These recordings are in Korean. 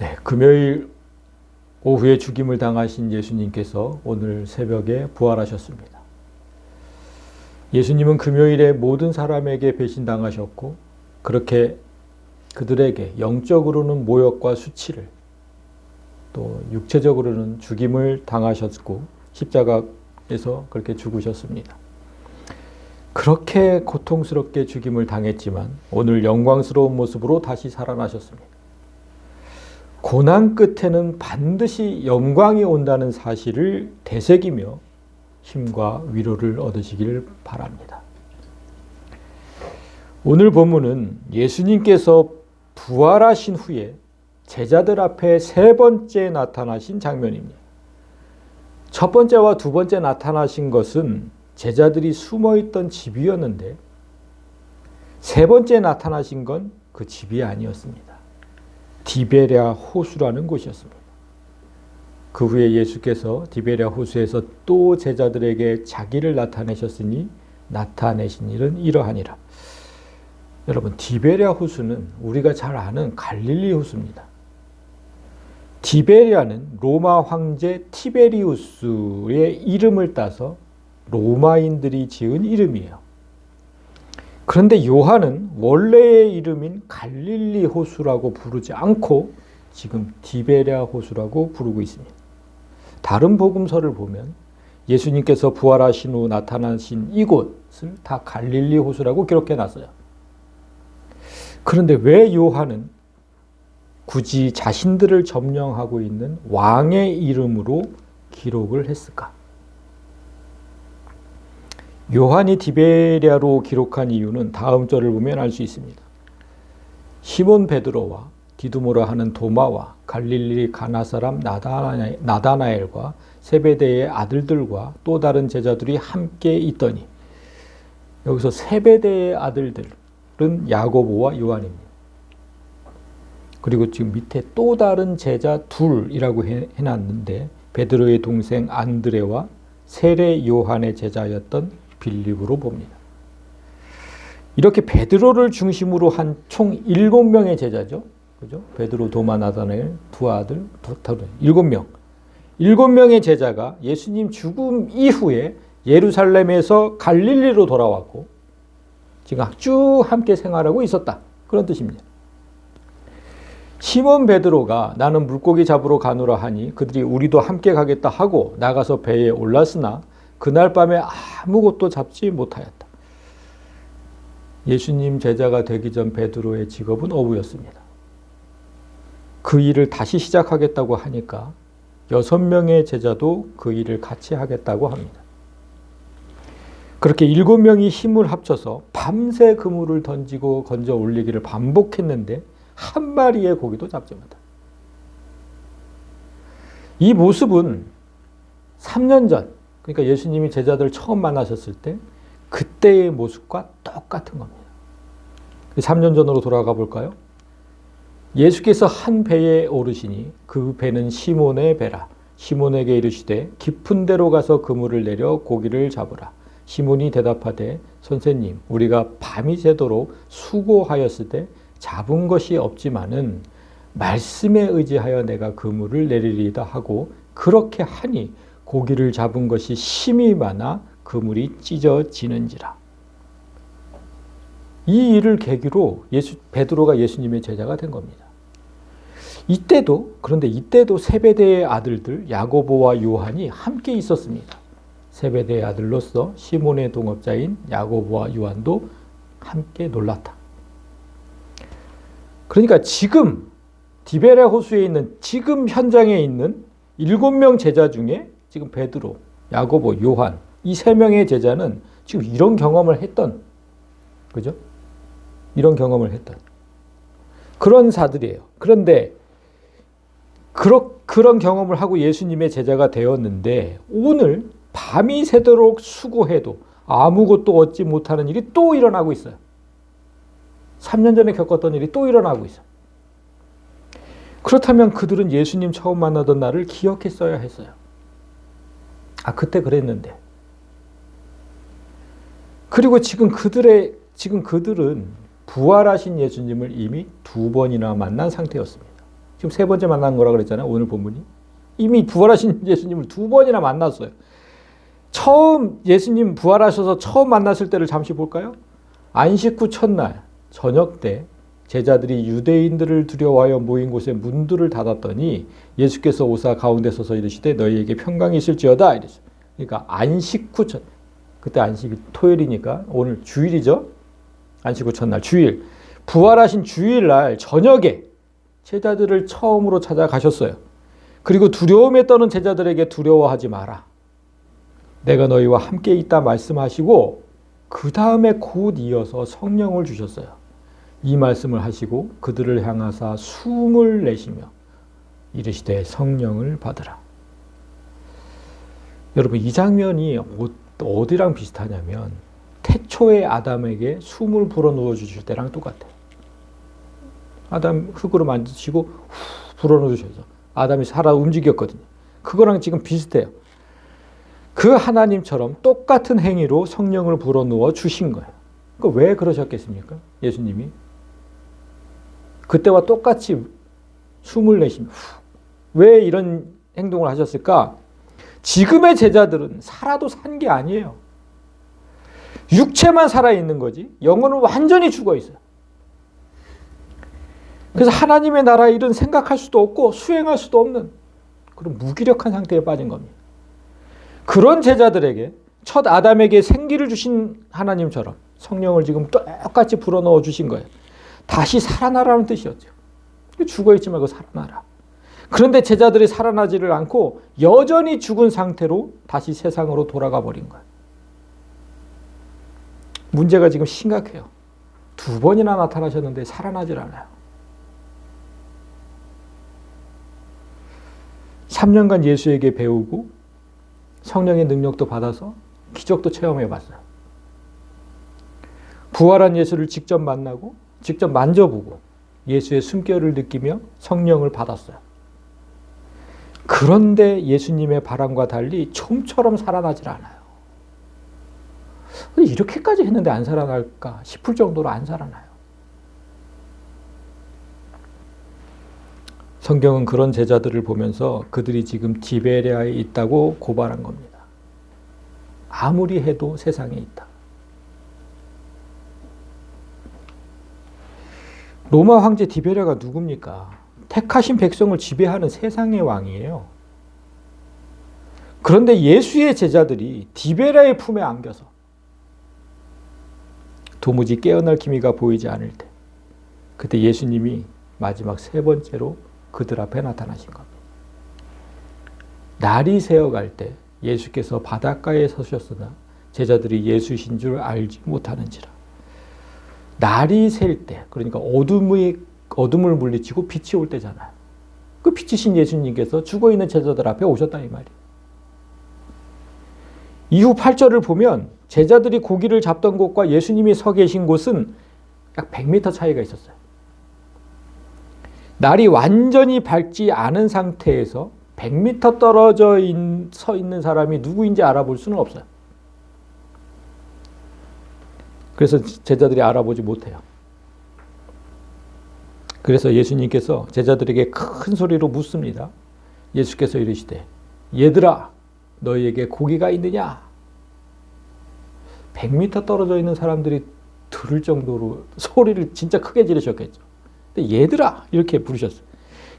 네, 금요일 오후에 죽임을 당하신 예수님께서 오늘 새벽에 부활하셨습니다. 예수님은 금요일에 모든 사람에게 배신당하셨고 그렇게 그들에게 영적으로는 모욕과 수치를 또 육체적으로는 죽임을 당하셨고 십자가에서 그렇게 죽으셨습니다. 그렇게 고통스럽게 죽임을 당했지만 오늘 영광스러운 모습으로 다시 살아나셨습니다. 고난 끝에는 반드시 영광이 온다는 사실을 되새기며 힘과 위로를 얻으시기를 바랍니다. 오늘 본문은 예수님께서 부활하신 후에 제자들 앞에 세 번째 나타나신 장면입니다. 첫 번째와 두 번째 나타나신 것은 제자들이 숨어있던 집이었는데 세 번째 나타나신 건 그 집이 아니었습니다. 디베랴 호수라는 곳이었습니다. 그 후에 예수께서 디베랴 호수에서 또 제자들에게 자기를 나타내셨으니 나타내신 일은 이러하니라. 여러분, 디베랴 호수는 우리가 잘 아는 갈릴리 호수입니다. 디베랴는 로마 황제 티베리우스의 이름을 따서 로마인들이 지은 이름이에요. 그런데 요한은 원래의 이름인 갈릴리 호수라고 부르지 않고 지금 디베랴 호수라고 부르고 있습니다. 다른 복음서를 보면 예수님께서 부활하신 후 나타나신 이곳을 다 갈릴리 호수라고 기록해 놨어요. 그런데 왜 요한은 굳이 자신들을 점령하고 있는 왕의 이름으로 기록을 했을까? 요한이 디베랴로 기록한 이유는 다음 절을 보면 알 수 있습니다. 시몬 베드로와 디두모라 하는 도마와 갈릴리 가나 사람 나다나엘과 세베대의 아들들과 또 다른 제자들이 함께 있더니, 여기서 세베대의 아들들은 야고보와 요한입니다. 그리고 지금 밑에 또 다른 제자 둘이라고 해놨는데 베드로의 동생 안드레와 세례 요한의 제자였던 빌립으로 봅니다. 이렇게 베드로를 중심으로 한 총 7명의 제자죠. 그죠? 베드로, 도마, 나다나엘, 두 아들, 7명. 7명의 제자가 예수님 죽음 이후에 예루살렘에서 갈릴리로 돌아왔고 지금 쭉 함께 생활하고 있었다. 그런 뜻입니다. 시몬 베드로가 나는 물고기 잡으러 가노라 하니 그들이 우리도 함께 가겠다 하고 나가서 배에 올랐으나 그날 밤에 아무것도 잡지 못하였다. 예수님 제자가 되기 전 베드로의 직업은 어부였습니다. 그 일을 다시 시작하겠다고 하니까 6명의 제자도 그 일을 같이 하겠다고 합니다. 그렇게 7명이 힘을 합쳐서 밤새 그물을 던지고 건져 올리기를 반복했는데 한 마리의 고기도 잡지 못한다. 이 모습은 3년 전, 그러니까 예수님이 제자들을 처음 만나셨을 때 그때의 모습과 똑같은 겁니다. 3년 전으로 돌아가 볼까요? 예수께서 한 배에 오르시니 그 배는 시몬의 배라. 시몬에게 이르시되 깊은 데로 가서 그물을 내려 고기를 잡으라. 시몬이 대답하되 선생님, 우리가 밤이 새도록 수고하였으되 잡은 것이 없지만은 말씀에 의지하여 내가 그물을 내리리이다 하고 그렇게 하니 고기를 잡은 것이 심히 많아 그물이 찢어지는지라. 이 일을 계기로 베드로가 예수님의 제자가 된 겁니다. 그런데 이때도 세베대의 아들들 야고보와 요한이 함께 있었습니다. 세베대의 아들로서 시몬의 동업자인 야고보와 요한도 함께 놀랐다. 그러니까 지금 디베랴 호수에 있는 지금 현장에 있는 7명 제자 중에 지금 베드로, 야고보, 요한 이 3명의 제자는 지금 이런 경험을 했던, 그죠? 이런 경험을 했던 그런 사들이에요. 그런데 그런 경험을 하고 예수님의 제자가 되었는데 오늘 밤이 새도록 수고해도 아무것도 얻지 못하는 일이 또 일어나고 있어요. 3년 전에 겪었던 일이 또 일어나고 있어요. 그렇다면 그들은 예수님 처음 만나던 날을 기억했어야 했어요. 그때 그랬는데. 그리고 지금 그들은 부활하신 예수님을 이미 2번이나 만난 상태였습니다. 지금 세 번째 만난 거라 그랬잖아요. 오늘 본문이. 이미 부활하신 예수님을 두 번이나 만났어요. 처음 예수님 부활하셔서 처음 만났을 때를 잠시 볼까요? 안식 후 첫날 저녁 때 제자들이 유대인들을 두려워하여 모인 곳에 문들을 닫았더니 예수께서 오사 가운데 서서 이르시되 너희에게 평강이 있을지어다 이랬어요. 그러니까 안식 후 첫, 그때 안식이 토요일이니까 오늘 주일이죠. 안식 후 첫날 주일, 부활하신 주일날 저녁에 제자들을 처음으로 찾아가셨어요. 그리고 두려움에 떠는 제자들에게 두려워하지 마라. 내가 너희와 함께 있다 말씀하시고 그 다음에 곧 이어서 성령을 주셨어요. 이 말씀을 하시고 그들을 향하사 숨을 내쉬며 이르시되 성령을 받으라. 여러분 이 장면이 어디랑 비슷하냐면 태초에 아담에게 숨을 불어넣어 주실 때랑 똑같아요. 아담 흙으로 만드시고 불어넣어 주셔서 아담이 살아 움직였거든요. 그거랑 지금 비슷해요. 그 하나님처럼 똑같은 행위로 성령을 불어넣어 주신 거예요. 그러니까 왜 그러셨겠습니까? 예수님이. 그때와 똑같이 숨을 내쉬며 왜 이런 행동을 하셨을까? 지금의 제자들은 살아도 산 게 아니에요. 육체만 살아있는 거지 영혼은 완전히 죽어 있어요. 그래서 하나님의 나라 일은 생각할 수도 없고 수행할 수도 없는 그런 무기력한 상태에 빠진 겁니다. 그런 제자들에게 첫 아담에게 생기를 주신 하나님처럼 성령을 지금 똑같이 불어넣어 주신 거예요. 다시 살아나라는 뜻이었죠. 죽어있지 말고 살아나라. 그런데 제자들이 살아나지를 않고 여전히 죽은 상태로 다시 세상으로 돌아가 버린 거예요. 문제가 지금 심각해요. 두 번이나 나타나셨는데 살아나질 않아요. 3년간 예수에게 배우고 성령의 능력도 받아서 기적도 체험해 봤어요. 부활한 예수를 직접 만나고 직접 만져보고 예수의 숨결을 느끼며 성령을 받았어요. 그런데 예수님의 바람과 달리 좀처럼 살아나질 않아요. 이렇게까지 했는데 안 살아날까 싶을 정도로 안 살아나요. 성경은 그런 제자들을 보면서 그들이 지금 디베레아에 있다고 고발한 겁니다. 아무리 해도 세상에 있다. 로마 황제 디베레아가 누굽니까? 택하신 백성을 지배하는 세상의 왕이에요. 그런데 예수의 제자들이 디베레아의 품에 안겨서 도무지 깨어날 기미가 보이지 않을 때 그때 예수님이 마지막 세 번째로 그들 앞에 나타나신 겁니다. 날이 새어갈 때 예수께서 바닷가에 서셨으나 제자들이 예수이신 줄 알지 못하는지라. 날이 셀 때, 그러니까 어둠을 물리치고 빛이 올 때잖아요. 그 빛이신 예수님께서 죽어있는 제자들 앞에 오셨다 이 말이에요. 이후 8절을 보면 제자들이 고기를 잡던 곳과 예수님이 서 계신 곳은 약 100m 차이가 있었어요. 날이 완전히 밝지 않은 상태에서 100m 떨어져 서 있는 사람이 누구인지 알아볼 수는 없어요. 그래서 제자들이 알아보지 못해요. 그래서 예수님께서 제자들에게 큰 소리로 묻습니다. 예수께서 이르시되 얘들아 너희에게 고기가 있느냐? 100m 떨어져 있는 사람들이 들을 정도로 소리를 진짜 크게 지르셨겠죠. 근데 얘들아 이렇게 부르셨어요.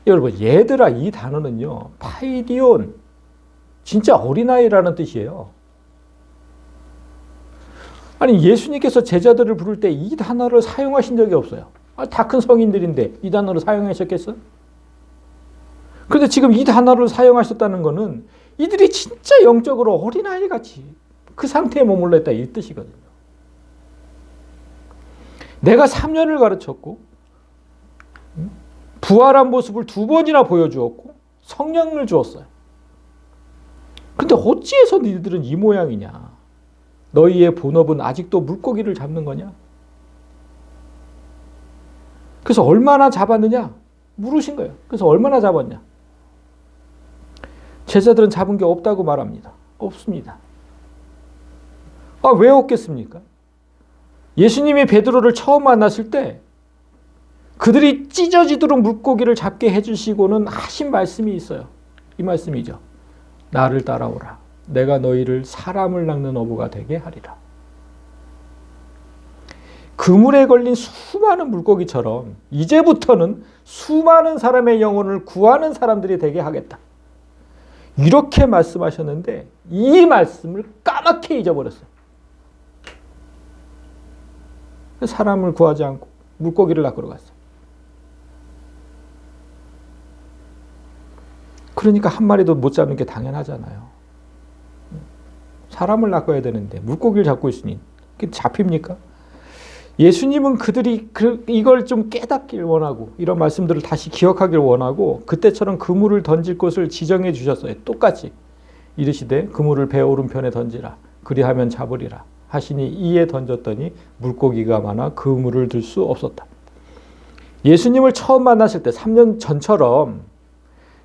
여러분 얘들아 이 단어는요 파이디온 진짜 어린아이라는 뜻이에요. 아니 예수님께서 제자들을 부를 때 이 단어를 사용하신 적이 없어요. 다 큰 성인들인데 이 단어를 사용하셨겠어? 그런데 지금 이 단어를 사용하셨다는 것은 이들이 진짜 영적으로 어린아이같이 그 상태에 머물러 있다 이 뜻이거든요. 내가 3년을 가르쳤고 부활한 모습을 2번이나 보여주었고 성령을 주었어요. 그런데 어찌해서 너희들은 이 모양이냐? 너희의 본업은 아직도 물고기를 잡는 거냐? 그래서 얼마나 잡았느냐? 물으신 거예요. 그래서 얼마나 잡았냐? 제자들은 잡은 게 없다고 말합니다. 없습니다. 왜 없겠습니까? 예수님이 베드로를 처음 만났을 때 그들이 찢어지도록 물고기를 잡게 해주시고는 하신 말씀이 있어요. 이 말씀이죠. 나를 따라오라. 내가 너희를 사람을 낚는 어부가 되게 하리라. 그물에 걸린 수많은 물고기처럼 이제부터는 수많은 사람의 영혼을 구하는 사람들이 되게 하겠다. 이렇게 말씀하셨는데 이 말씀을 까맣게 잊어버렸어요. 사람을 구하지 않고 물고기를 낚으러 갔어요. 그러니까 한 마리도 못 잡는 게 당연하잖아요. 사람을 낚아야 되는데 물고기를 잡고 있으니 그게 잡힙니까? 예수님은 그들이 이걸 좀 깨닫길 원하고 이런 말씀들을 다시 기억하길 원하고 그때처럼 그물을 던질 곳을 지정해 주셨어요. 똑같이 이르시되 그물을 배 오른편에 던지라 그리하면 잡으리라 하시니 이에 던졌더니 물고기가 많아 그물을 들 수 없었다. 예수님을 처음 만나실 때 3년 전처럼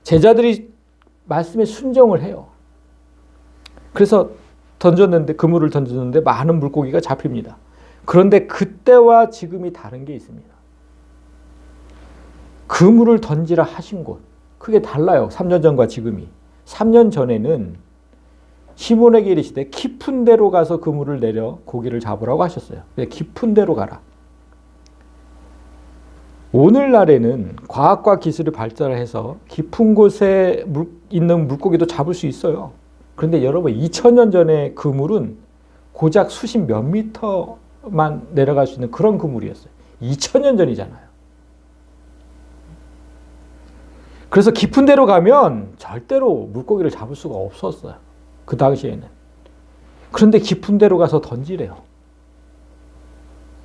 제자들이 말씀에 순종을 해요. 그래서 그물을 던졌는데 많은 물고기가 잡힙니다. 그런데 그때와 지금이 다른 게 있습니다. 그물을 던지라 하신 곳, 크게 달라요. 3년 전과 지금이. 3년 전에는 시몬에게 이르시되 깊은 데로 가서 그물을 내려 고기를 잡으라고 하셨어요. 깊은 데로 가라. 오늘날에는 과학과 기술이 발달해서 깊은 곳에 있는 물고기도 잡을 수 있어요. 그런데 여러분 2000년 전의 그물은 고작 수십 몇 미터만 내려갈 수 있는 그런 그물이었어요. 2000년 전이잖아요. 그래서 깊은 데로 가면 절대로 물고기를 잡을 수가 없었어요. 그 당시에는. 그런데 깊은 데로 가서 던지래요.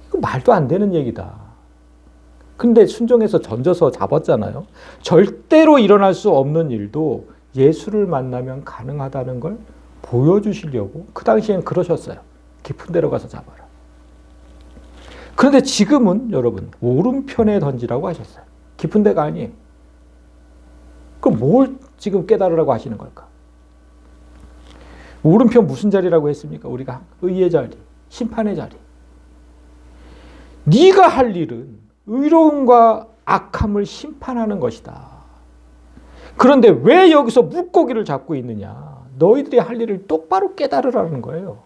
이거 말도 안 되는 얘기다. 근데 순종해서 던져서 잡았잖아요. 절대로 일어날 수 없는 일도 예수를 만나면 가능하다는 걸 보여주시려고 그 당시엔 그러셨어요. 깊은 데로 가서 잡아라. 그런데 지금은 여러분 오른편에 던지라고 하셨어요. 깊은 데가 아니에요. 그럼 뭘 지금 깨달으라고 하시는 걸까? 오른편 무슨 자리라고 했습니까? 우리가 의의 자리, 심판의 자리. 네가 할 일은 의로움과 악함을 심판하는 것이다. 그런데 왜 여기서 물고기를 잡고 있느냐? 너희들이 할 일을 똑바로 깨달으라는 거예요.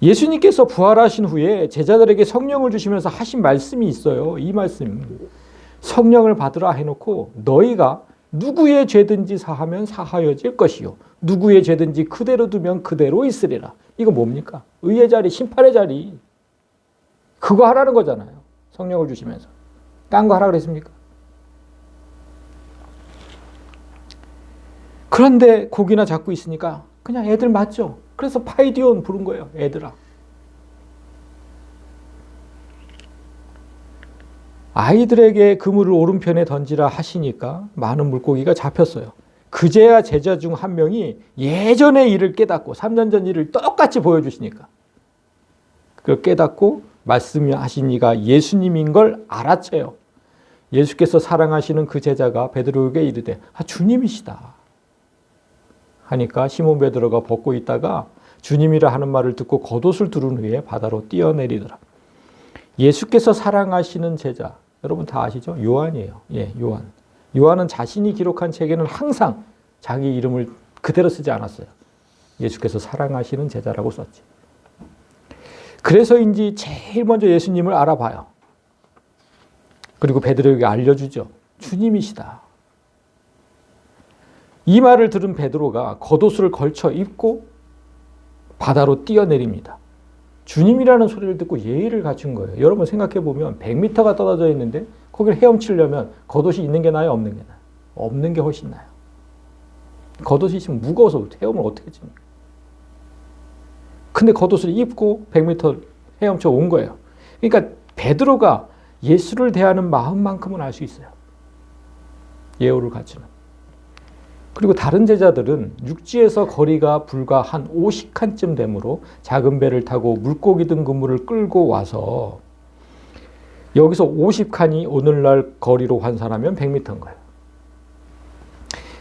예수님께서 부활하신 후에 제자들에게 성령을 주시면서 하신 말씀이 있어요. 이 말씀. 성령을 받으라 해놓고 너희가 누구의 죄든지 사하면 사하여질 것이요. 누구의 죄든지 그대로 두면 그대로 있으리라. 이거 뭡니까? 의의 자리, 심판의 자리. 그거 하라는 거잖아요. 성령을 주시면서. 딴 거 하라 그랬습니까? 그런데 고기나 잡고 있으니까 그냥 애들 맞죠. 그래서 파이디온 부른 거예요. 애들아. 아이들에게 그물을 오른편에 던지라 하시니까 많은 물고기가 잡혔어요. 그제야 제자 중 한 명이 예전의 일을 깨닫고 3년 전 일을 똑같이 보여주시니까 그걸 깨닫고 말씀하신 이가 예수님인 걸 알아채요. 예수께서 사랑하시는 그 제자가 베드로에게 이르되 주님이시다 하니까 시몬 베드로가 벗고 있다가 주님이라 하는 말을 듣고 겉옷을 두른 후에 바다로 뛰어내리더라. 예수께서 사랑하시는 제자 여러분 다 아시죠? 요한이에요. 예, 요한. 요한은 자신이 기록한 책에는 항상 자기 이름을 그대로 쓰지 않았어요. 예수께서 사랑하시는 제자라고 썼지. 그래서인지 제일 먼저 예수님을 알아봐요. 그리고 베드로에게 알려주죠. 주님이시다. 이 말을 들은 베드로가 겉옷을 걸쳐 입고 바다로 뛰어내립니다. 주님이라는 소리를 듣고 예의를 갖춘 거예요. 여러분 생각해보면 100m가 떨어져 있는데 거기를 헤엄치려면 겉옷이 있는 게 나아요? 없는 게 나아요? 없는 게 훨씬 나아요. 겉옷이 있으면 무거워서 헤엄을 어떻게 칩니까? 근데 겉옷을 입고 100m 헤엄쳐 온 거예요. 그러니까 베드로가 예수를 대하는 마음만큼은 알 수 있어요. 예우를 갖추는. 그리고 다른 제자들은 육지에서 거리가 불과 한 50칸쯤 되므로 작은 배를 타고 물고기 든 그물을 끌고 와서 여기서 50칸이 오늘날 거리로 환산하면 100m인 거예요.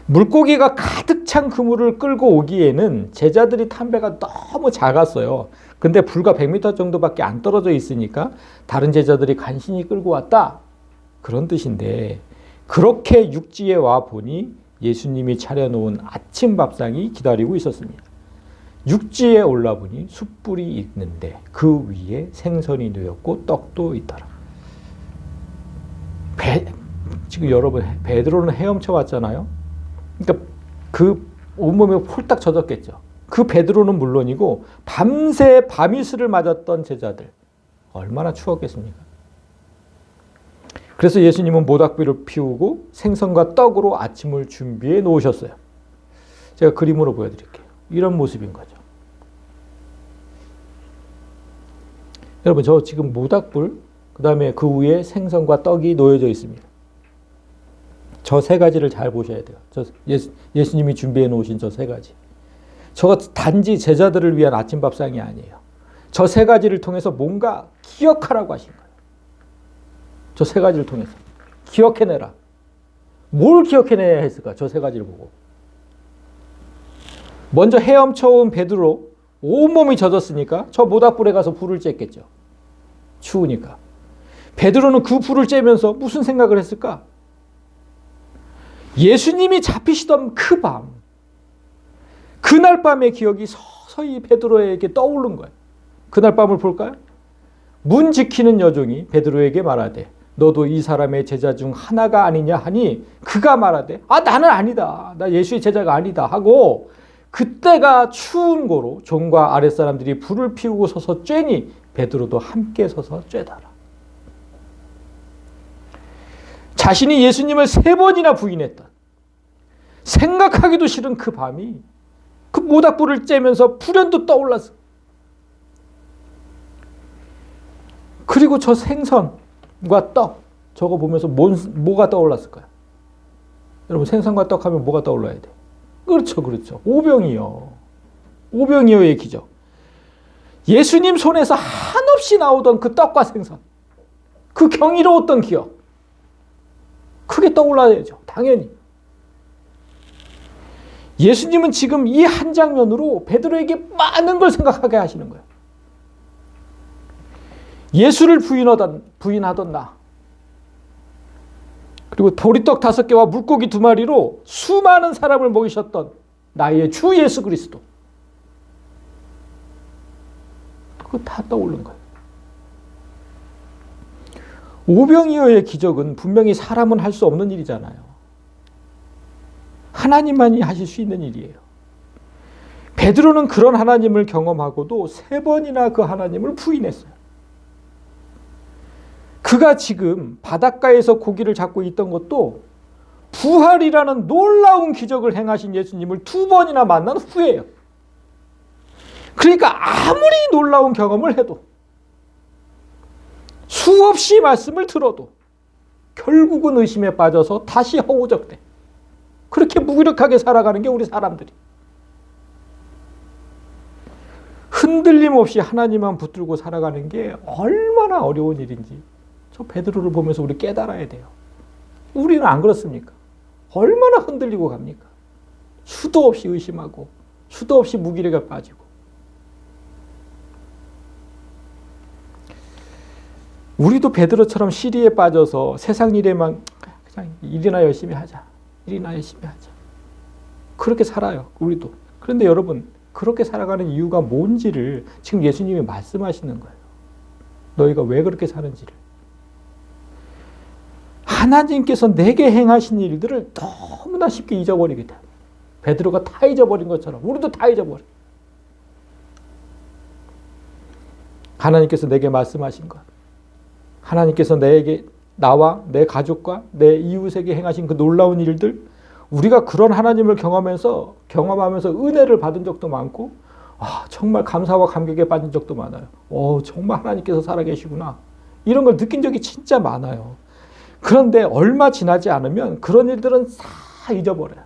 물고기가 가득 찬 그물을 끌고 오기에는 제자들이 탄 배가 너무 작았어요. 근데 불과 100m 정도밖에 안 떨어져 있으니까 다른 제자들이 간신히 끌고 왔다. 그런 뜻인데 그렇게 육지에 와 보니 예수님이 차려놓은 아침 밥상이 기다리고 있었습니다. 육지에 올라보니 숯불이 있는데 그 위에 생선이 놓였고 떡도 있더라. 지금 여러분 베드로는 헤엄쳐 왔잖아요. 그러니까 그 온몸에 홀딱 젖었겠죠. 그 베드로는 물론이고 밤새 밤이슬을 맞았던 제자들 얼마나 추웠겠습니까? 그래서 예수님은 모닥불을 피우고 생선과 떡으로 아침을 준비해 놓으셨어요. 제가 그림으로 보여드릴게요. 이런 모습인 거죠. 여러분 저 지금 모닥불 그 다음에 그 위에 생선과 떡이 놓여져 있습니다. 저 세 가지를 잘 보셔야 돼요. 저 예수님이 준비해 놓으신 저 세 가지. 저거 단지 제자들을 위한 아침 밥상이 아니에요. 저 세 가지를 통해서 뭔가 기억하라고 하신 거예요. 저 세 가지를 통해서. 기억해내라. 뭘 기억해내야 했을까? 저 세 가지를 보고. 먼저 헤엄쳐온 베드로 온몸이 젖었으니까 저 모닥불에 가서 불을 쬐겠죠. 추우니까. 베드로는 그 불을 쬐면서 무슨 생각을 했을까? 예수님이 잡히시던 그 밤, 그날 밤의 기억이 서서히 베드로에게 떠오른 거예요. 그날 밤을 볼까요? 문 지키는 여종이 베드로에게 말하되 너도 이 사람의 제자 중 하나가 아니냐 하니 그가 말하되 나는 아니다. 나 예수의 제자가 아니다 하고 그때가 추운 고로 종과 아랫사람들이 불을 피우고 서서 쬐니 베드로도 함께 서서 쬐더라. 자신이 예수님을 3번이나 부인했던 생각하기도 싫은 그 밤이 그 모닥불을 쬐면서 불현도 떠올랐어. 그리고 저 생선과 떡 저거 보면서 뭐가 떠올랐을까요? 여러분 생선과 떡 하면 뭐가 떠올라야 돼? 그렇죠. 오병이어의 기적. 예수님 손에서 한없이 나오던 그 떡과 생선. 그 경이로웠던 기억. 크게 떠올라야죠. 당연히. 예수님은 지금 이 한 장면으로 베드로에게 많은 걸 생각하게 하시는 거예요. 예수를 부인하던 나. 그리고 보리떡 5개와 물고기 2마리로 수많은 사람을 먹이셨던 나의 주 예수 그리스도. 그거 다 떠오른 거예요. 오병이어의 기적은 분명히 사람은 할 수 없는 일이잖아요. 하나님만이 하실 수 있는 일이에요. 베드로는 그런 하나님을 경험하고도 3번이나 그 하나님을 부인했어요. 그가 지금 바닷가에서 고기를 잡고 있던 것도 부활이라는 놀라운 기적을 행하신 예수님을 2번이나 만난 후에요. 그러니까 아무리 놀라운 경험을 해도 수없이 말씀을 들어도 결국은 의심에 빠져서 다시 허우적대. 그렇게 무기력하게 살아가는 게 우리 사람들이. 흔들림 없이 하나님만 붙들고 살아가는 게 얼마나 어려운 일인지 저 베드로를 보면서 우리 깨달아야 돼요. 우리는 안 그렇습니까? 얼마나 흔들리고 갑니까? 수도 없이 의심하고 수도 없이 무기력에 빠지고. 우리도 베드로처럼 시리에 빠져서 세상 일에만 그냥 일이나 열심히 하자. 그렇게 살아요. 우리도. 그런데 여러분 그렇게 살아가는 이유가 뭔지를 지금 예수님이 말씀하시는 거예요. 너희가 왜 그렇게 사는지를. 하나님께서 내게 행하신 일들을 너무나 쉽게 잊어버리게 돼. 베드로가 다 잊어버린 것처럼 우리도 다 잊어버려. 하나님께서 내게 말씀하신 것. 하나님께서 나와 내 가족과 내 이웃에게 행하신 그 놀라운 일들, 우리가 그런 하나님을 경험하면서 은혜를 받은 적도 많고, 정말 감사와 감격에 빠진 적도 많아요. 정말 하나님께서 살아계시구나. 이런 걸 느낀 적이 진짜 많아요. 그런데 얼마 지나지 않으면 그런 일들은 다 잊어버려요.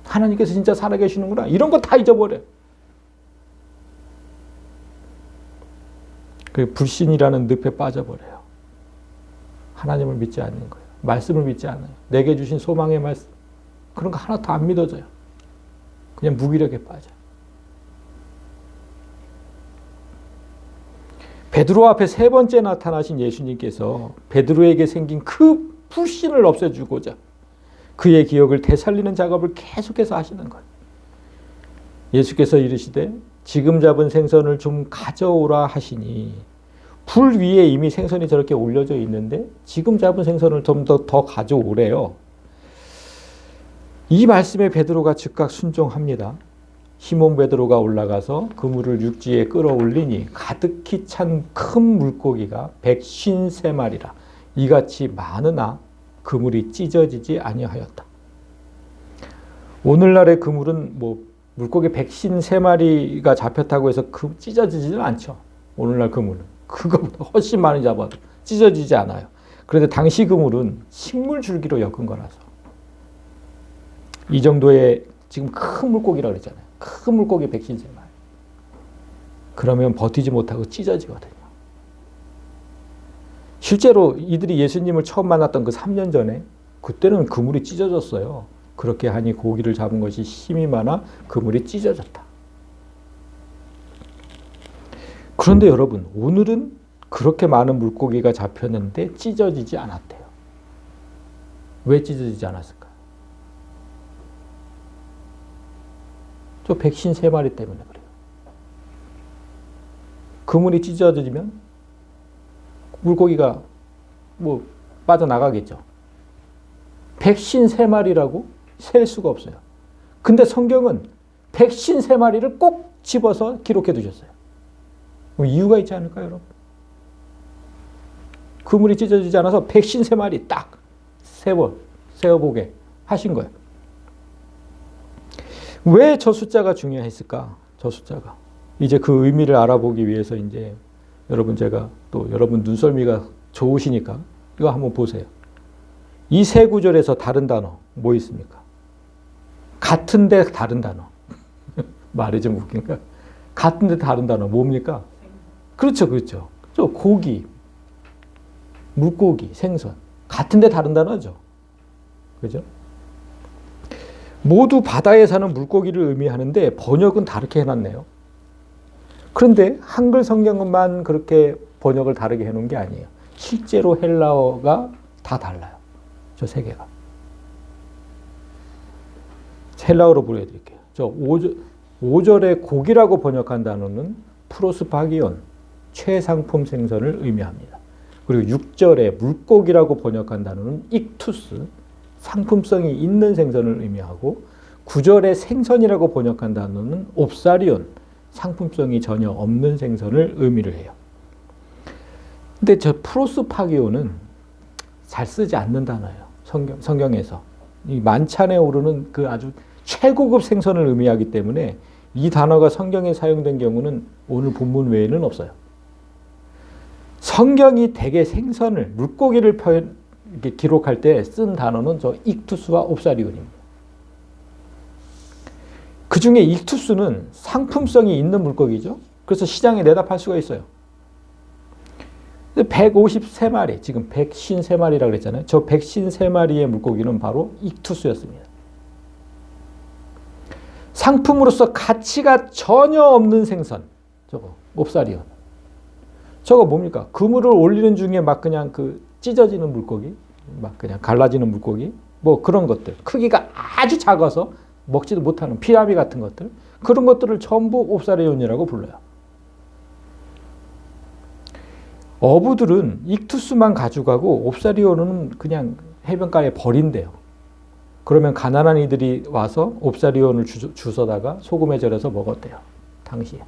하나님께서 진짜 살아계시는구나. 이런 거 다 잊어버려요. 그 불신이라는 늪에 빠져버려요. 하나님을 믿지 않는 거예요. 말씀을 믿지 않아요. 내게 주신 소망의 말씀. 그런 거 하나도 안 믿어져요. 그냥 무기력에 빠져요. 베드로 앞에 세 번째 나타나신 예수님께서 베드로에게 생긴 그 불신을 없애주고자 그의 기억을 되살리는 작업을 계속해서 하시는 거예요. 예수께서 이르시되 지금 잡은 생선을 좀 가져오라 하시니 불 위에 이미 생선이 저렇게 올려져 있는데 지금 잡은 생선을 좀 더 가져오래요. 이 말씀에 베드로가 즉각 순종합니다. 시몬 베드로가 올라가서 그물을 육지에 끌어올리니 가득히 찬 큰 물고기가 153마리라 이같이 많으나 그물이 찢어지지 아니하였다. 오늘날의 그물은 물고기 153마리가 잡혔다고 해서 찢어지지는 않죠. 오늘날 그물은 그거보다 훨씬 많이 잡아도 찢어지지 않아요. 그런데 당시 그물은 식물 줄기로 엮은 거라서 이 정도의 지금 큰 물고기라고 그랬잖아요. 큰 물고기 153마리. 그러면 버티지 못하고 찢어지거든요. 실제로 이들이 예수님을 처음 만났던 그 3년 전에 그때는 그물이 찢어졌어요. 그렇게 하니 고기를 잡은 것이 힘이 많아 그물이 찢어졌다. 그런데 여러분, 오늘은 그렇게 많은 물고기가 잡혔는데 찢어지지 않았대요. 왜 찢어지지 않았을까요? 저 153마리 때문에 그래요. 그물이 찢어지면 물고기가 빠져나가겠죠. 153마리라고 셀 수가 없어요. 근데 성경은 153마리를 꼭 집어서 기록해 두셨어요. 이유가 있지 않을까요, 여러분? 그물이 찢어지지 않아서 153마리 딱 세어보게 하신 거예요. 왜 저 숫자가 중요했을까? 저 숫자가. 이제 그 의미를 알아보기 위해서 이제 제가 또 여러분 눈썰미가 좋으시니까 이거 한번 보세요. 이 세 구절에서 다른 단어 뭐 있습니까? 같은데 다른 단어. 말이 좀 웃긴가? 같은데 다른 단어 뭡니까? 그렇죠. 저 고기, 물고기, 생선. 같은데 다른 단어죠. 그죠? 모두 바다에 사는 물고기를 의미하는데 번역은 다르게 해놨네요. 그런데 한글 성경만 그렇게 번역을 다르게 해놓은 게 아니에요. 실제로 헬라어가 다 달라요. 저 세 개가. 헬라어로 보여드릴게요. 저 5절에 고기라고 번역한 단어는 프로스파기온, 최상품 생선을 의미합니다. 그리고 6절에 물고기라고 번역한 단어는 익투스, 상품성이 있는 생선을 의미하고 9절에 생선이라고 번역한 단어는 옵사리온, 상품성이 전혀 없는 생선을 의미를 해요. 근데 저 프로스파기온은 잘 쓰지 않는 단어예요. 성경에서. 이 만찬에 오르는 그 아주 최고급 생선을 의미하기 때문에 이 단어가 성경에 사용된 경우는 오늘 본문 외에는 없어요. 성경이 대개 생선을, 물고기를 이렇게 기록할 때 쓴 단어는 저 익투스와 옵사리온입니다. 그 중에 익투스는 상품성이 있는 물고기죠. 그래서 시장에 내다 팔 수가 있어요. 153마리, 지금 153마리라고 그랬잖아요. 저 153마리의 물고기는 바로 익투스였습니다. 상품으로서 가치가 전혀 없는 생선, 저거 옵사리온. 저거 뭡니까? 그물을 올리는 중에 막 그냥 찢어지는 물고기, 막 그냥 갈라지는 물고기, 그런 것들. 크기가 아주 작아서 먹지도 못하는 피라미 같은 것들. 그런 것들을 전부 옵사리온이라고 불러요. 어부들은 익투스만 가져가고 옵사리온은 그냥 해변가에 버린대요. 그러면 가난한 이들이 와서 옵사리온을 주워다가 소금에 절여서 먹었대요. 당시에.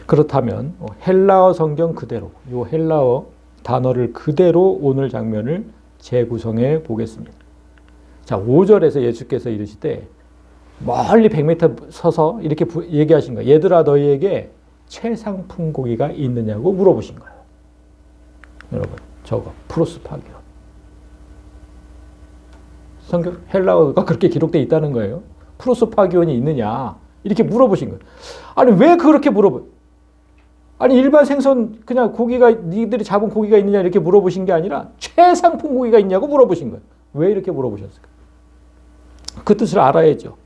그렇다면 헬라어 성경 그대로, 이 헬라어 단어를 그대로 오늘 장면을 재구성해 보겠습니다. 자, 5절에서 예수께서 이르시되 멀리 100m 서서 이렇게 얘기하신 거예요. 얘들아 너희에게 최상품 고기가 있느냐고 물어보신 거예요. 여러분, 저거 프로스파기온. 성경 헬라어가 그렇게 기록되어 있다는 거예요. 프로스파기온이 있느냐 이렇게 물어보신 거예요. 아니 왜 그렇게 아니 일반 생선 그냥 고기가 니들이 잡은 고기가 있느냐 이렇게 물어보신 게 아니라 최상품 고기가 있냐고 물어보신 거예요. 왜 이렇게 물어보셨을까? 그 뜻을 알아야죠.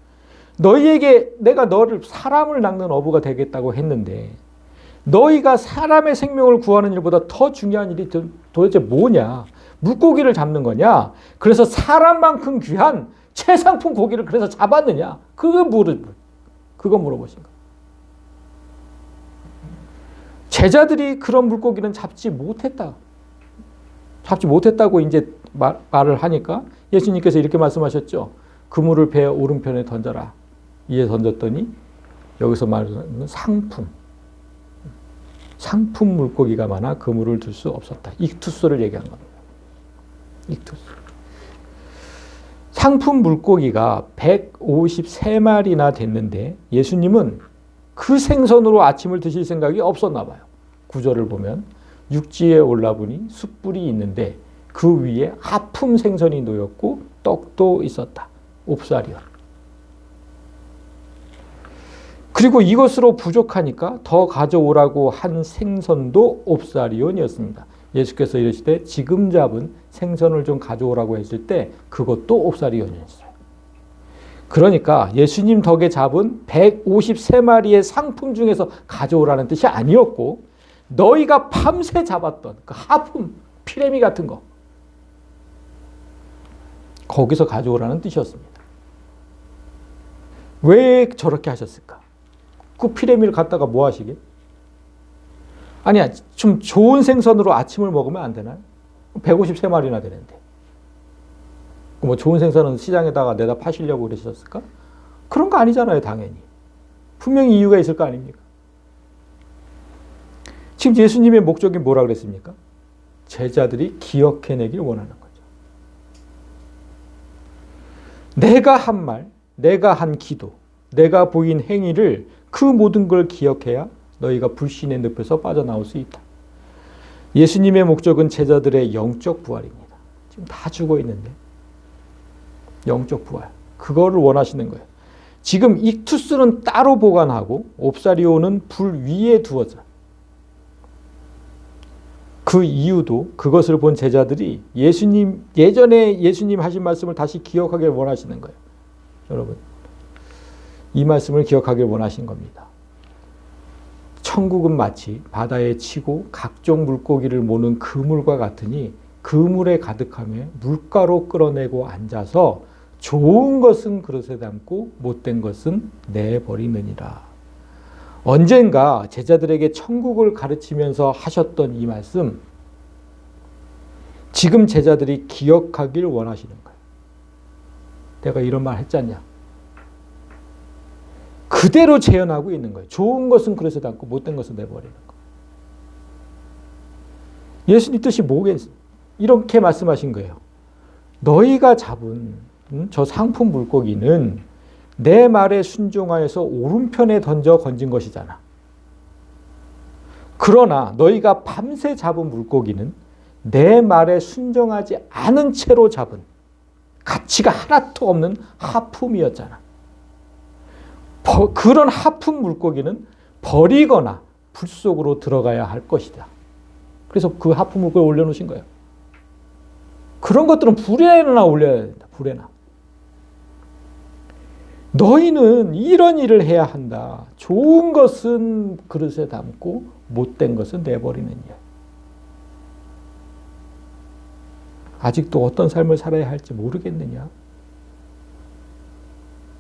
너희에게 내가 너를 사람을 낚는 어부가 되겠다고 했는데 너희가 사람의 생명을 구하는 일보다 더 중요한 일이 도대체 뭐냐? 물고기를 잡는 거냐? 그래서 사람만큼 귀한 최상품 고기를 그래서 잡았느냐? 그거 물어보신 거예요. 제자들이 그런 물고기는 잡지 못했다고 이제 말을 하니까 예수님께서 이렇게 말씀하셨죠. 그물을 배 오른편에 던져라. 이에 던졌더니 여기서 말하는 상품 물고기가 많아 그물을 둘 수 없었다. 익투스를 얘기한 겁니다. 익투스. 상품 물고기가 153마리나 됐는데 예수님은 그 생선으로 아침을 드실 생각이 없었나 봐요. 구절을 보면 육지에 올라보니 숯불이 있는데 그 위에 하품 생선이 놓였고 떡도 있었다. 옵사리온. 그리고 이것으로 부족하니까 더 가져오라고 한 생선도 옵사리온이었습니다. 예수께서 이르시되 지금 잡은 생선을 좀 가져오라고 했을 때 그것도 옵사리온이었어요. 그러니까 예수님 덕에 잡은 153마리의 상품 중에서 가져오라는 뜻이 아니었고 너희가 밤새 잡았던 그 하품, 피레미 같은 거 거기서 가져오라는 뜻이었습니다. 왜 저렇게 하셨을까? 그 피레미를 갖다가 뭐 하시게? 아니야, 좀 좋은 생선으로 아침을 먹으면 안 되나요? 153마리나 되는데. 뭐 좋은 생선은 시장에다가 내다 파시려고 그러셨을까? 그런 거 아니잖아요, 당연히. 분명히 이유가 있을 거 아닙니까? 지금 예수님의 목적이 뭐라 그랬습니까? 제자들이 기억해내길 원하는 거죠. 내가 한 말, 내가 한 기도, 내가 보인 행위를 그 모든 걸 기억해야 너희가 불신의 늪에서 빠져나올 수 있다. 예수님의 목적은 제자들의 영적 부활입니다. 지금 다 죽어 있는데 영적 부활. 그거를 원하시는 거예요. 지금 익투스는 따로 보관하고 옵사리온은 불 위에 두어져. 그 이유도 그것을 본 제자들이 예전에 예수님 하신 말씀을 다시 기억하길 원하시는 거예요. 여러분, 이 말씀을 기억하길 원하신 겁니다. 천국은 마치 바다에 치고 각종 물고기를 모는 그물과 같으니 그물에 가득하며 물가로 끌어내고 앉아서 좋은 것은 그릇에 담고 못된 것은 내버리느니라. 언젠가 제자들에게 천국을 가르치면서 하셨던 이 말씀, 지금 제자들이 기억하길 원하시는 거예요. 내가 이런 말 했잖냐. 그대로 재현하고 있는 거예요. 좋은 것은 그릇에 담고 못된 것은 내버리는 거. 예수님 뜻이 뭐겠어요? 이렇게 말씀하신 거예요. 너희가 잡은 저 상품 물고기는 내 말에 순종하여서 오른편에 던져 건진 것이잖아. 그러나 너희가 밤새 잡은 물고기는 내 말에 순종하지 않은 채로 잡은 가치가 하나도 없는 하품이었잖아. 그런 하품 물고기는 버리거나 불 속으로 들어가야 할 것이다. 그래서 그 하품 물고기 올려놓으신 거예요. 그런 것들은 불에나 올려야 된다. 불에나. 너희는 이런 일을 해야 한다. 좋은 것은 그릇에 담고 못된 것은 내버리는 일. 아직도 어떤 삶을 살아야 할지 모르겠느냐?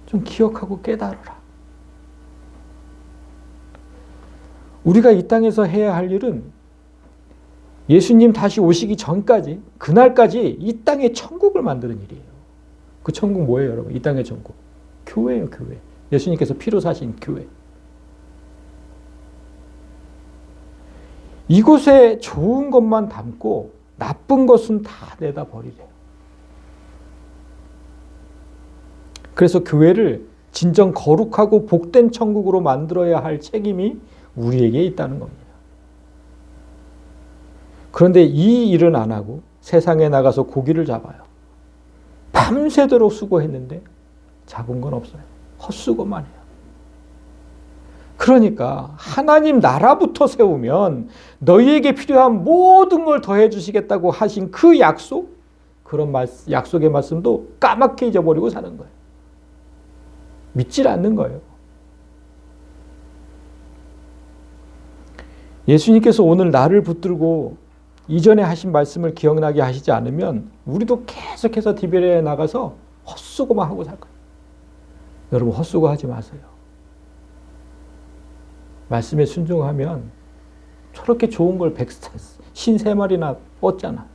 좀 기억하고 깨달아라. 우리가 이 땅에서 해야 할 일은 예수님 다시 오시기 전까지, 그날까지 이 땅에 천국을 만드는 일이에요. 그 천국 뭐예요, 여러분? 이 땅의 천국. 교회예요, 교회. 예수님께서 피로 사신 교회. 이곳에 좋은 것만 담고 나쁜 것은 다 내다 버리래요. 그래서 교회를 진정 거룩하고 복된 천국으로 만들어야 할 책임이 우리에게 있다는 겁니다. 그런데 이 일은 안 하고 세상에 나가서 고기를 잡아요. 밤새도록 수고했는데 잡은 건 없어요. 헛수고만 해요. 그러니까 하나님 나라부터 세우면 너희에게 필요한 모든 걸 더해 주시겠다고 하신 그 약속, 그런 약속의 말씀도 까맣게 잊어버리고 사는 거예요. 믿질 않는 거예요. 예수님께서 오늘 나를 붙들고 이전에 하신 말씀을 기억나게 하시지 않으면 우리도 계속해서 디베레에 나가서 헛수고만 하고 살 거예요. 여러분, 헛수고하지 마세요. 말씀에 순종하면 저렇게 좋은 걸 153마리나 얻잖아.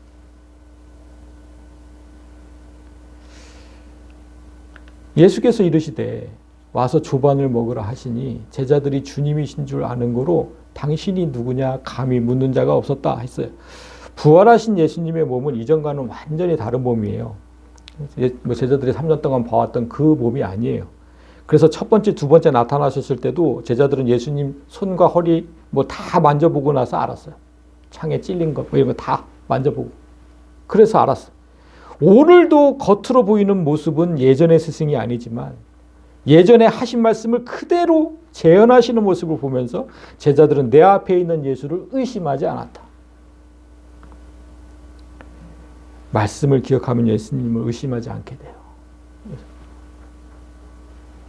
예수께서 이르시되 와서 조반을 먹으라 하시니 제자들이 주님이신 줄 아는 거로 당신이 누구냐 감히 묻는 자가 없었다 했어요. 부활하신 예수님의 몸은 이전과는 완전히 다른 몸이에요. 제자들이 3년 동안 봐왔던 그 몸이 아니에요. 그래서 첫 번째, 두 번째 나타나셨을 때도 제자들은 예수님 손과 허리 다 만져보고 나서 알았어요. 창에 찔린 것 이런 거 다 만져보고. 그래서 알았어요. 오늘도 겉으로 보이는 모습은 예전의 스승이 아니지만 예전에 하신 말씀을 그대로 재현하시는 모습을 보면서 제자들은 내 앞에 있는 예수를 의심하지 않았다. 말씀을 기억하면 예수님을 의심하지 않게 돼요.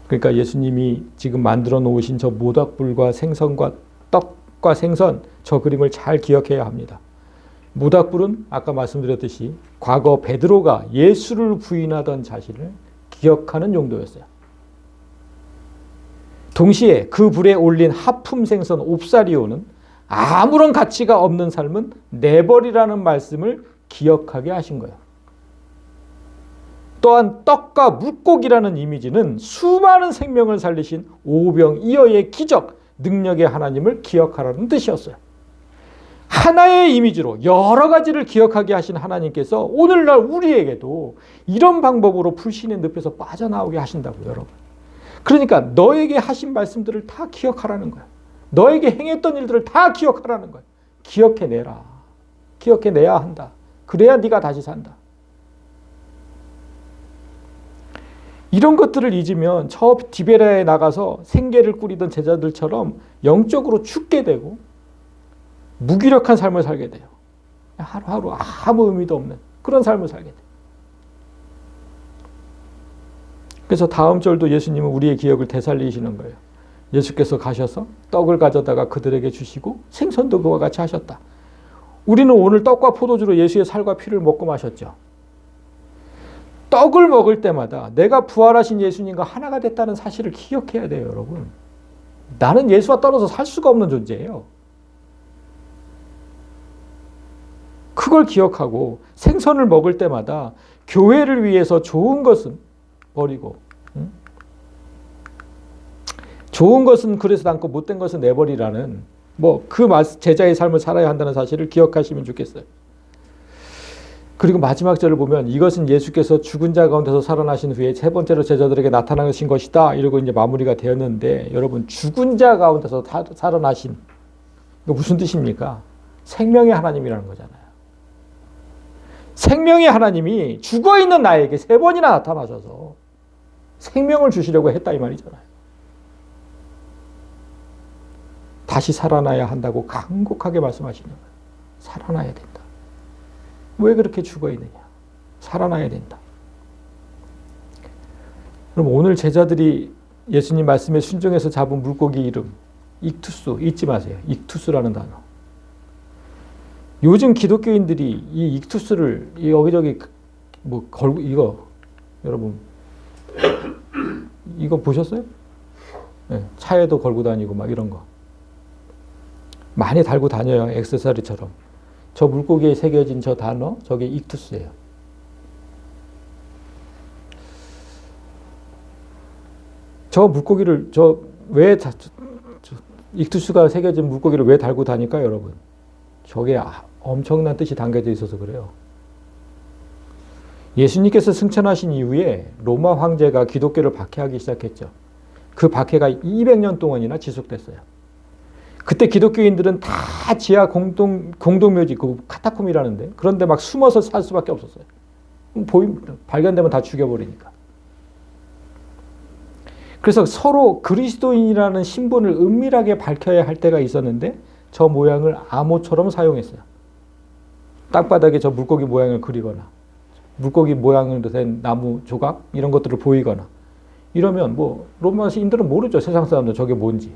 그러니까 예수님이 지금 만들어 놓으신 저 모닥불과 생선과 떡과 생선, 저 그림을 잘 기억해야 합니다. 모닥불은 아까 말씀드렸듯이 과거 베드로가 예수를 부인하던 자신을 기억하는 용도였어요. 동시에 그 불에 올린 하품 생선 옵사리오는 아무런 가치가 없는 삶은 내버리라는 말씀을 기억하게 하신 거예요. 또한 떡과 물고기라는 이미지는 수많은 생명을 살리신 오병이어의 기적, 능력의 하나님을 기억하라는 뜻이었어요. 하나의 이미지로 여러 가지를 기억하게 하신 하나님께서 오늘날 우리에게도 이런 방법으로 불신의 늪에서 빠져나오게 하신다고요, 여러분. 그러니까 너에게 하신 말씀들을 다 기억하라는 거야. 너에게 행했던 일들을 다 기억하라는 거야. 기억해내라. 기억해내야 한다. 그래야 네가 다시 산다. 이런 것들을 잊으면 저 디베라에 나가서 생계를 꾸리던 제자들처럼 영적으로 죽게 되고 무기력한 삶을 살게 돼요. 하루하루 아무 의미도 없는 그런 삶을 살게 돼요. 그래서 다음 절도 예수님은 우리의 기억을 되살리시는 거예요. 예수께서 가셔서 떡을 가져다가 그들에게 주시고 생선도 그와 같이 하셨다. 우리는 오늘 떡과 포도주로 예수의 살과 피를 먹고 마셨죠. 떡을 먹을 때마다 내가 부활하신 예수님과 하나가 됐다는 사실을 기억해야 돼요, 여러분. 나는 예수와 떨어져 살 수가 없는 존재예요. 그걸 기억하고 생선을 먹을 때마다 교회를 위해서 좋은 것은 버리고 좋은 것은 그래서 담고 못된 것은 내버리라는 그 제자의 삶을 살아야 한다는 사실을 기억하시면 좋겠어요. 그리고 마지막 절을 보면 이것은 예수께서 죽은 자 가운데서 살아나신 후에 세 번째로 제자들에게 나타나신 것이다. 이러고 이제 마무리가 되었는데 여러분 죽은 자 가운데서 살아나신 이거 무슨 뜻입니까? 생명의 하나님이라는 거잖아요. 생명의 하나님이 죽어있는 나에게 세 번이나 나타나셔서 생명을 주시려고 했다 이 말이잖아요. 다시 살아나야 한다고 간곡하게 말씀하시는 거예요. 살아나야 된다. 왜 그렇게 죽어있느냐? 살아나야 된다. 그럼 오늘 제자들이 예수님 말씀에 순종해서 잡은 물고기 이름 익투스 잊지 마세요. 익투스라는 단어. 요즘 기독교인들이 이 익투스를 여기저기 걸고 이거 여러분 이거 보셨어요? 네, 차에도 걸고 다니고 막 이런 거 많이 달고 다녀요. 액세서리처럼. 저 물고기에 새겨진 저 단어 저게 익투스예요. 저 물고기를 왜 익투스가 새겨진 물고기를 왜 달고 다닐까요, 여러분? 저게 엄청난 뜻이 담겨져 있어서 그래요. 예수님께서 승천하신 이후에 로마 황제가 기독교를 박해하기 시작했죠. 그 박해가 200년 동안이나 지속됐어요. 그때 기독교인들은 다 지하 공동묘지, 그 카타콤이라는데 그런데 막 숨어서 살 수밖에 없었어요. 발견되면 다 죽여버리니까. 그래서 서로 그리스도인이라는 신분을 은밀하게 밝혀야 할 때가 있었는데 저 모양을 암호처럼 사용했어요. 땅바닥에 저 물고기 모양을 그리거나 물고기 모양으로 된 나무 조각 이런 것들을 보이거나 이러면 로마 시인들은 모르죠. 세상 사람들 저게 뭔지.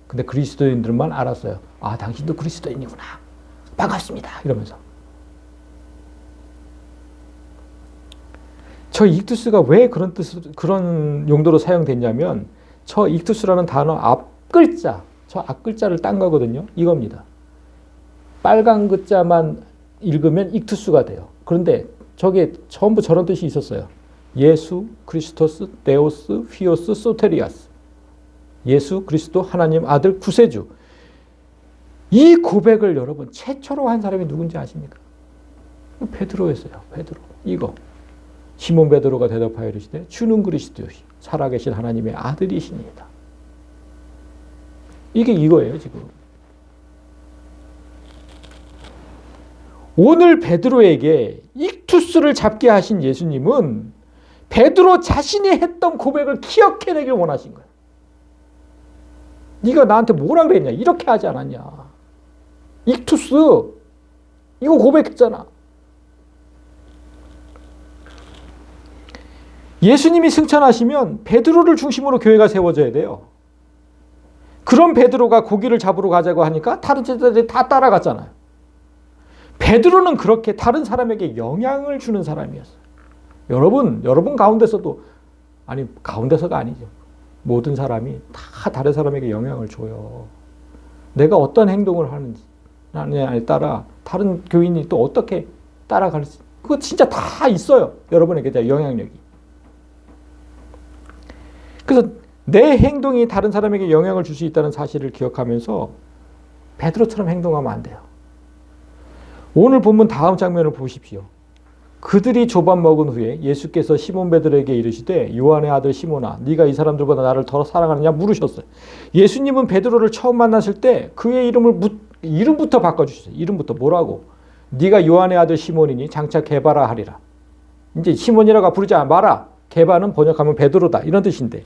근데 그리스도인들만 알았어요. 아, 당신도 그리스도인이구나. 반갑습니다. 이러면서. 저 익투스가 왜 그런 용도로 사용됐냐면, 저 익투스라는 단어 앞글자, 저 앞글자를 딴 거거든요. 이겁니다. 빨간 글자만 읽으면 익투스가 돼요. 그런데 저게 전부 저런 뜻이 있었어요. 예수, 크리스토스, 데오스, 휘오스, 소테리아스. 예수, 그리스도, 하나님 아들, 구세주. 이 고백을 여러분 최초로 한 사람이 누군지 아십니까? 베드로였어요. 베드로. 이거. 시몬 베드로가 대답하여 이르시되 주는 그리스도시 살아계신 하나님의 아들이시니이다. 이게 이거예요, 지금. 오늘 베드로에게 익투스를 잡게 하신 예수님은 베드로 자신이 했던 고백을 기억해내길 원하신 거예요. 네가 나한테 뭐라 그랬냐? 이렇게 하지 않았냐? 익투스 이거 고백했잖아. 예수님이 승천하시면 베드로를 중심으로 교회가 세워져야 돼요. 그런 베드로가 고기를 잡으러 가자고 하니까 다른 제자들이 다 따라갔잖아요. 베드로는 그렇게 다른 사람에게 영향을 주는 사람이었어요. 여러분 가운데서도, 아니 가운데서가 아니죠. 모든 사람이 다 다른 사람에게 영향을 줘요. 내가 어떤 행동을 하느냐에 따라 다른 교인이 또 어떻게 따라갈지, 그거 진짜 다 있어요. 여러분에게 대한 영향력이. 그래서 내 행동이 다른 사람에게 영향을 줄 수 있다는 사실을 기억하면서 베드로처럼 행동하면 안 돼요. 오늘 본문 다음 장면을 보십시오. 그들이 조반 먹은 후에 예수께서 시몬 베드로에게 이르시되 요한의 아들 시몬아 네가 이 사람들보다 나를 더 사랑하느냐 물으셨어요. 예수님은 베드로를 처음 만났을 때 그의 이름부터 바꿔주셨어요. 이름부터 뭐라고? 네가 요한의 아들 시몬이니 장차 게바라 하리라. 이제 시몬이라고 부르지 마라. 게바는 번역하면 베드로다 이런 뜻인데,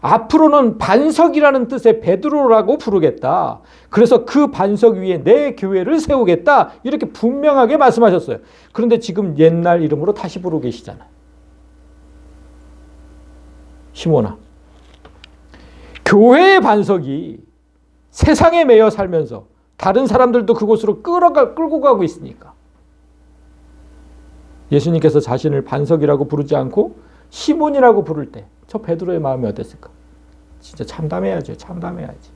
앞으로는 반석이라는 뜻의 베드로라고 부르겠다. 그래서 그 반석 위에 내 교회를 세우겠다. 이렇게 분명하게 말씀하셨어요. 그런데 지금 옛날 이름으로 다시 부르고 계시잖아요. 시몬아. 교회의 반석이 세상에 매여 살면서 다른 사람들도 그곳으로 끌고 가고 있으니까 예수님께서 자신을 반석이라고 부르지 않고 시몬이라고 부를 때 저 베드로의 마음이 어땠을까? 진짜 참담해야죠. 참담해야지.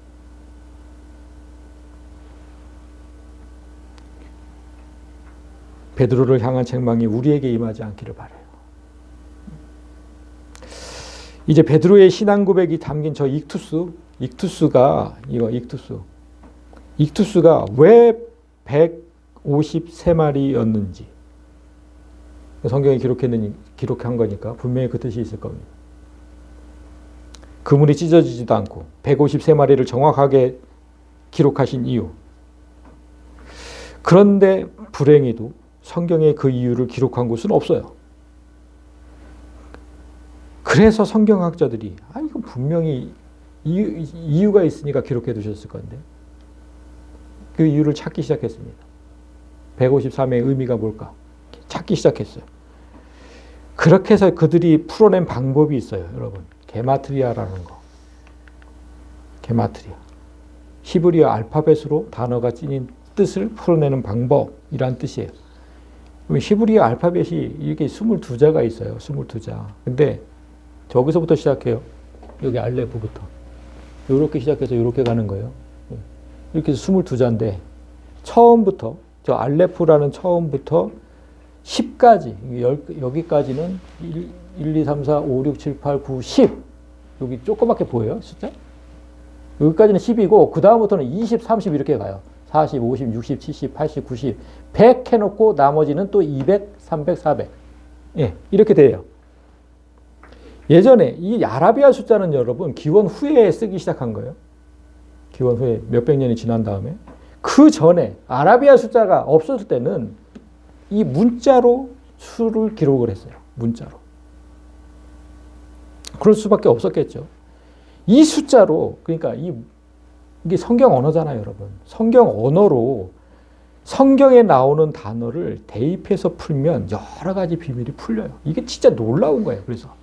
베드로를 향한 책망이 우리에게 임하지 않기를 바라요. 이제 베드로의 신앙 고백이 담긴 저 익투스가 왜 153마리였는지 성경에 기록한 거니까 분명히 그 뜻이 있을 겁니다. 그물이 찢어지지도 않고 153마리를 정확하게 기록하신 이유. 그런데 불행히도 성경에 그 이유를 기록한 곳은 없어요. 그래서 성경학자들이 이거 분명히 이유가 있으니까 기록해 두셨을 건데 그 이유를 찾기 시작했습니다. 153의 의미가 뭘까? 찾기 시작했어요. 그렇게 해서 그들이 풀어낸 방법이 있어요. 여러분. 게마트리아라는 거. 게마트리아. 히브리어 알파벳으로 단어가 찐인 뜻을 풀어내는 방법이란 뜻이에요. 히브리어 알파벳이 이렇게 22자가 있어요. 22자. 근데 저기서부터 시작해요. 여기 알레프부터. 이렇게 시작해서 이렇게 가는 거예요. 이렇게 해서 22자인데 처음부터 저 알레프라는 처음부터 10까지, 여기까지는 1, 2, 3, 4, 5, 6, 7, 8, 9, 10. 여기 조그맣게 보여요, 숫자? 여기까지는 10이고, 그 다음부터는 20, 30 이렇게 가요. 40, 50, 60, 70, 80, 90, 100 해놓고 나머지는 또 200, 300, 400. 예, 이렇게 돼요. 예전에 이 아라비아 숫자는 여러분 기원 후에 쓰기 시작한 거예요. 기원 후에 몇백 년이 지난 다음에. 그 전에 아라비아 숫자가 없었을 때는 이 문자로 수를 기록을 했어요. 문자로. 그럴 수밖에 없었겠죠. 이 숫자로, 그러니까 이게 성경 언어잖아요, 여러분. 성경 언어로 성경에 나오는 단어를 대입해서 풀면 여러 가지 비밀이 풀려요. 이게 진짜 놀라운 거예요. 그래서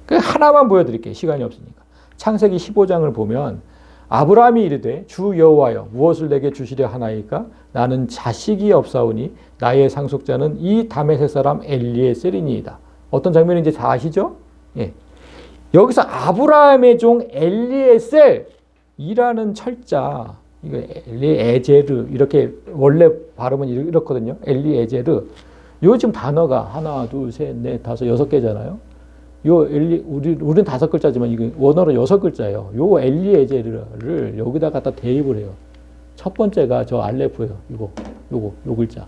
하나만 보여드릴게요. 시간이 없으니까. 창세기 15장을 보면 아브라함이 이르되 주 여호와여 무엇을 내게 주시려 하나이까? 나는 자식이 없사오니 나의 상속자는 이 다메섹 사람 엘리에셀이니이다. 어떤 장면인지 다 아시죠? 예. 여기서 아브라함의 종 엘리에셀이라는 철자, 이거 엘리에제르 이렇게 원래 발음은 이렇거든요. 엘리에제르. 요 지금 단어가 하나, 둘, 셋, 넷, 다섯, 6개잖아요. 우리는 5글자지만 이거 원어로 6글자예요. 요 엘리에제르를 여기다 갖다 대입을 해요. 첫 번째가 저 알레프예요. 요 글자.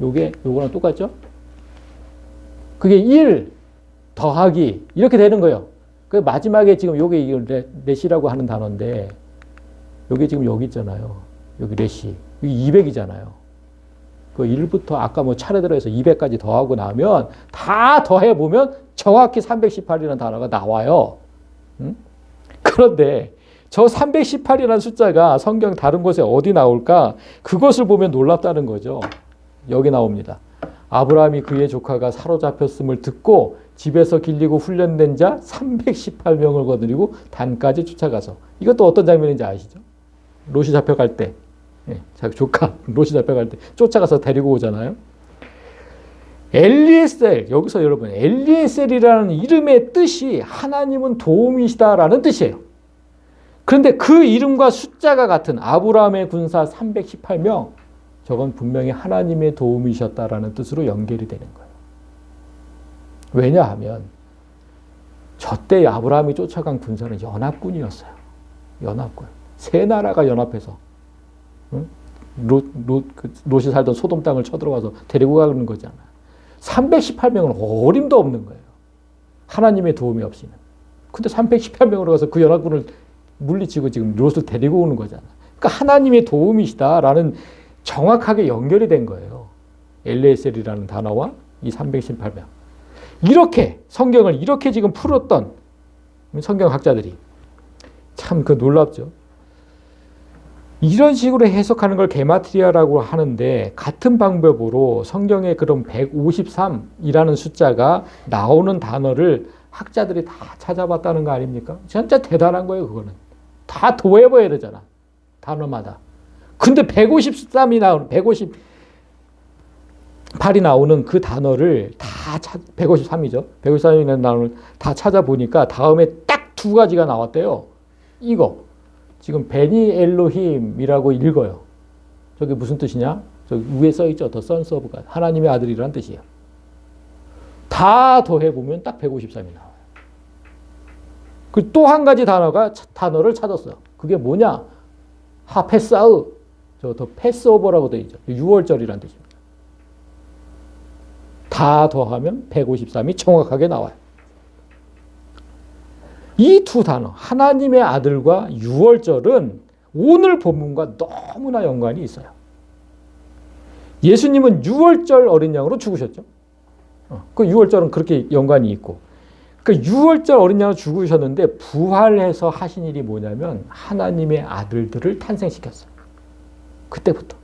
요거랑 똑같죠? 그게 1 더하기 이렇게 되는 거예요. 그 마지막에 지금 요게 렛이라고 하는 단어인데 요게 지금 여기 있잖아요. 여기 렛이. 여기 200이잖아요. 그 1부터 아까 뭐 차례대로 해서 200까지 더하고 나면 다 더해보면 정확히 318이라는 단어가 나와요. 그런데 저 318이라는 숫자가 성경 다른 곳에 어디 나올까? 그것을 보면 놀랍다는 거죠. 여기 나옵니다. 아브라함이 그의 조카가 사로잡혔음을 듣고 집에서 길리고 훈련된 자 318명을 거느리고 단까지 쫓아가서. 이것도 어떤 장면인지 아시죠? 롯이 잡혀갈 때. 자기 조카 롯이 잡혀갈 때 쫓아가서 데리고 오잖아요. 엘리에셀, 여기서 여러분 엘리에셀이라는 이름의 뜻이 하나님은 도움이시다라는 뜻이에요. 그런데 그 이름과 숫자가 같은 아브라함의 군사 318명, 저건 분명히 하나님의 도움이셨다라는 뜻으로 연결이 되는 거예요. 왜냐하면 저때 아브라함이 쫓아간 군사는 연합군이었어요. 연합군. 세 나라가 연합해서 롯이 살던 소돔 땅을 쳐들어와서 데리고 가는 거잖아. 318명은 어림도 없는 거예요. 하나님의 도움이 없이는. 근데 318명으로 가서 그 연합군을 물리치고 지금 롯을 데리고 오는 거잖아. 그러니까 하나님의 도움이시다라는 정확하게 연결이 된 거예요. 엘리에셀이라는 단어와 이 318명. 이렇게 성경을 이렇게 지금 풀었던 성경학자들이 참 그 놀랍죠. 이런 식으로 해석하는 걸 게마트리아라고 하는데 같은 방법으로 성경에 그런 153이라는 숫자가 나오는 단어를 학자들이 다 찾아봤다는 거 아닙니까? 진짜 대단한 거예요, 그거는. 다 도해봐야 되잖아, 단어마다. 근데 153이 나오는, 158이 나오는 그 단어를 다 153이죠. 153이 나오는 다 찾아보니까 다음에 딱 두 가지가 나왔대요. 이거. 지금 베니 엘로힘이라고 읽어요. 저게 무슨 뜻이냐? 저기 위에 써있죠. The Sons of God. 하나님의 아들이라는 뜻이에요. 다 더해보면 딱 153이 나와요. 그 또 한 가지 단어를 찾았어요. 그게 뭐냐? 하페사으. 더 패스오버라고 되어 있죠. 6월절이라는 뜻입니다. 다 더하면 153이 정확하게 나와요. 이 두 단어, 하나님의 아들과 유월절은 오늘 본문과 너무나 연관이 있어요. 예수님은 유월절 어린 양으로 죽으셨죠. 그 유월절은 그렇게 연관이 있고, 그 유월절 어린 양으로 죽으셨는데 부활해서 하신 일이 뭐냐면 하나님의 아들들을 탄생시켰어요. 그때부터.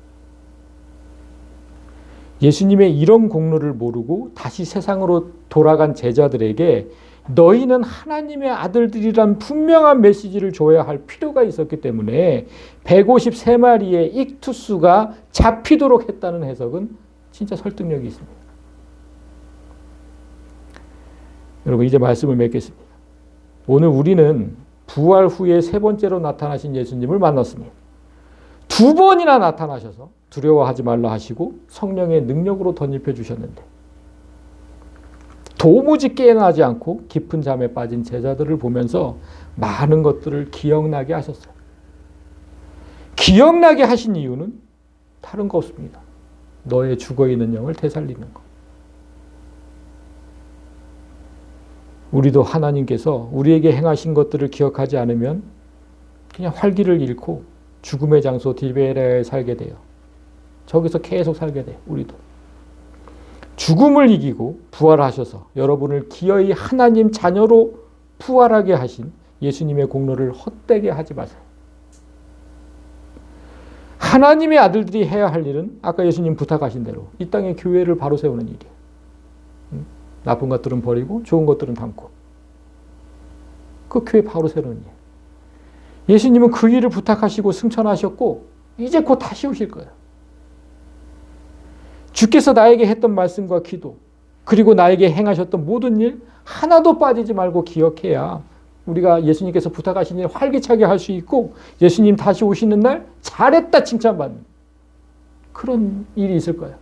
예수님의 이런 공로를 모르고 다시 세상으로 돌아간 제자들에게 너희는 하나님의 아들들이란 분명한 메시지를 줘야 할 필요가 있었기 때문에 153마리의 익투스가 잡히도록 했다는 해석은 진짜 설득력이 있습니다. 여러분, 이제 말씀을 맺겠습니다. 오늘 우리는 부활 후에 세 번째로 나타나신 예수님을 만났습니다. 두 번이나 나타나셔서 두려워하지 말라 하시고 성령의 능력으로 덧입혀 주셨는데 도무지 깨어나지 않고 깊은 잠에 빠진 제자들을 보면서 많은 것들을 기억나게 하셨어요. 기억나게 하신 이유는 다른 거 없습니다. 너의 죽어있는 영을 되살리는 것. 우리도 하나님께서 우리에게 행하신 것들을 기억하지 않으면 그냥 활기를 잃고 죽음의 장소 디베라에 살게 돼요. 저기서 계속 살게 돼요. 우리도. 죽음을 이기고 부활하셔서 여러분을 기어이 하나님 자녀로 부활하게 하신 예수님의 공로를 헛되게 하지 마세요. 하나님의 아들들이 해야 할 일은 아까 예수님 부탁하신 대로 이 땅에 교회를 바로 세우는 일이에요. 나쁜 것들은 버리고 좋은 것들은 담고 그 교회 바로 세우는 일. 예수님은 그 일을 부탁하시고 승천하셨고 이제 곧 다시 오실 거예요. 주께서 나에게 했던 말씀과 기도 그리고 나에게 행하셨던 모든 일 하나도 빠지지 말고 기억해야 우리가 예수님께서 부탁하신 일 활기차게 할 수 있고 예수님 다시 오시는 날 잘했다 칭찬받는 그런 일이 있을 거예요.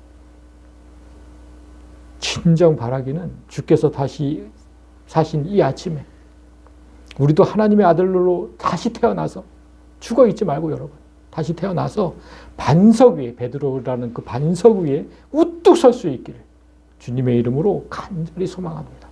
진정 바라기는 주께서 다시 사신 이 아침에 우리도 하나님의 아들로 다시 태어나서 죽어 있지 말고 여러분 다시 태어나서 반석 위에 베드로라는 그 반석 위에 우뚝 설 수 있기를 주님의 이름으로 간절히 소망합니다.